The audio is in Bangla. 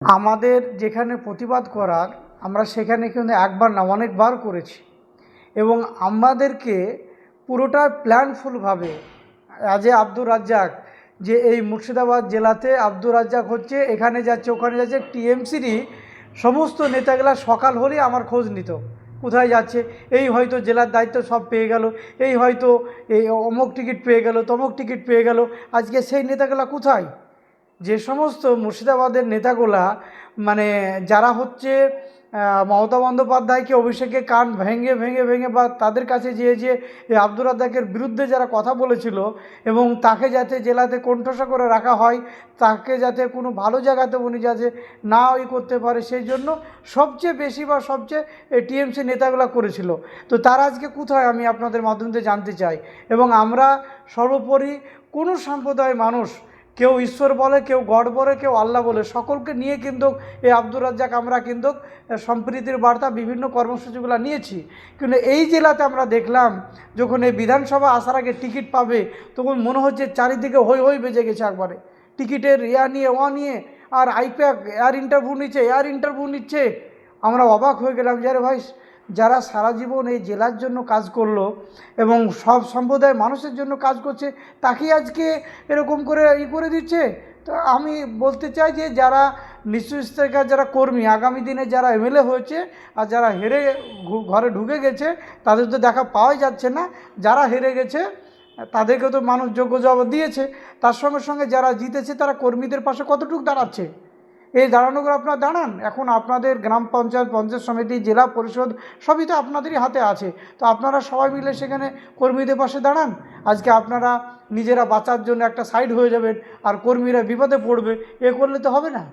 আমাদের যেখানে প্রতিবাদ করার আমরা সেখানে কিন্তু একবার না অনেকবার করেছি এবং আমাদেরকে পুরোটা প্ল্যানফুলভাবে আব্দুর রাজ্জাক যে এই মুর্শিদাবাদ জেলাতে আব্দুর রাজ্জাক হচ্ছে, এখানে যাচ্ছে ওখানে যাচ্ছে, টিএমসিরই সমস্ত নেতাগুলা সকাল হলেই আমার খোঁজ নিত কোথায় যাচ্ছে। এই হয়তো জেলার দায়িত্ব সব পেয়ে গেল, এই হয়তো এই অমুক টিকিট পেয়ে গেল, তমুক টিকিট পেয়ে গেল। আজকে সেই নেতাগুলা কোথায়? যে সমস্ত মুর্শিদাবাদের নেতাগুলা মানে যারা হচ্ছে মমতা বন্দ্যোপাধ্যায়কে অভিষেকে কান ভেঙে ভেঙে ভেঙে বা তাদের কাছে যে আব্দুর রাজ্জাকের বিরুদ্ধে যারা কথা বলেছিল এবং তাকে যাতে জেলাতে কণ্ঠসা করে রাখা হয়, তাকে যাতে কোনো ভালো জায়গাতে উনি যাতে না করতে পারে, সেই জন্য সবচেয়ে বেশি বা সবচেয়ে টিএমসি নেতাগুলো করেছিল। তো তারা আজকে কোথায় আমি আপনাদের মাধ্যমে জানতে চাই। এবং আমরা সর্বোপরি কোনো সম্প্রদায়ের মানুষ, কেউ ঈশ্বর বলে, কেউ গড বলে, কেউ আল্লাহ বলে, সকলকে নিয়ে কিন্তু এই আব্দুর রাজ্জাক আমরা কিন্তু সম্প্রীতির বার্তা বিভিন্ন কর্মসূচিগুলো নিয়েছি। কিন্তু এই জেলাতে আমরা দেখলাম যখন এই বিধানসভা আসার আগে টিকিট পাবে তখন মনে হচ্ছে চারিদিকে হই হই বেজে গেছে একবারে, টিকিটের নিয়ে নিয়ে আর আইপ্যাক এয়ার ইন্টারভিউ নিচ্ছে। আমরা অবাক হয়ে গেলাম যে আরে ভাই, যারা সারা জীবন এই জেলার জন্য কাজ করলো এবং সব সম্প্রদায়ের মানুষের জন্য কাজ করছে, তাকে আজকে এরকম করে করে দিচ্ছে। তো আমি বলতে চাই যে যারা নিঃশ্বাসিকার যারা কর্মী, আগামী দিনে যারা এমএলএ হয়েছে আর যারা হেরে ঘরে ঢুকে গেছে তাদের তো দেখা পাওয়াই যাচ্ছে না। যারা হেরে গেছে তাদেরকে তো মানুষ যোগ্য জবাব দিয়েছে, তার সঙ্গে সঙ্গে যারা জিতেছে তারা কর্মীদের পাশে কতটুকু দাঁড়াচ্ছে। এই দাঁড়ানোগুলো আপনারা দাঁড়ান। এখন আপনাদের গ্রাম পঞ্চায়েত, পঞ্চায়েত সমিতি, জেলা পরিষদ সবই তো আপনাদেরই হাতে আছে। তো আপনারা সবাই মিলে সেখানে কর্মীদের পাশে দাঁড়ান। আজকে আপনারা নিজেরা বাঁচার জন্য একটা সাইড হয়ে যাবেন আর কর্মীরা বিপদে পড়বে, এ করলে তো হবে না।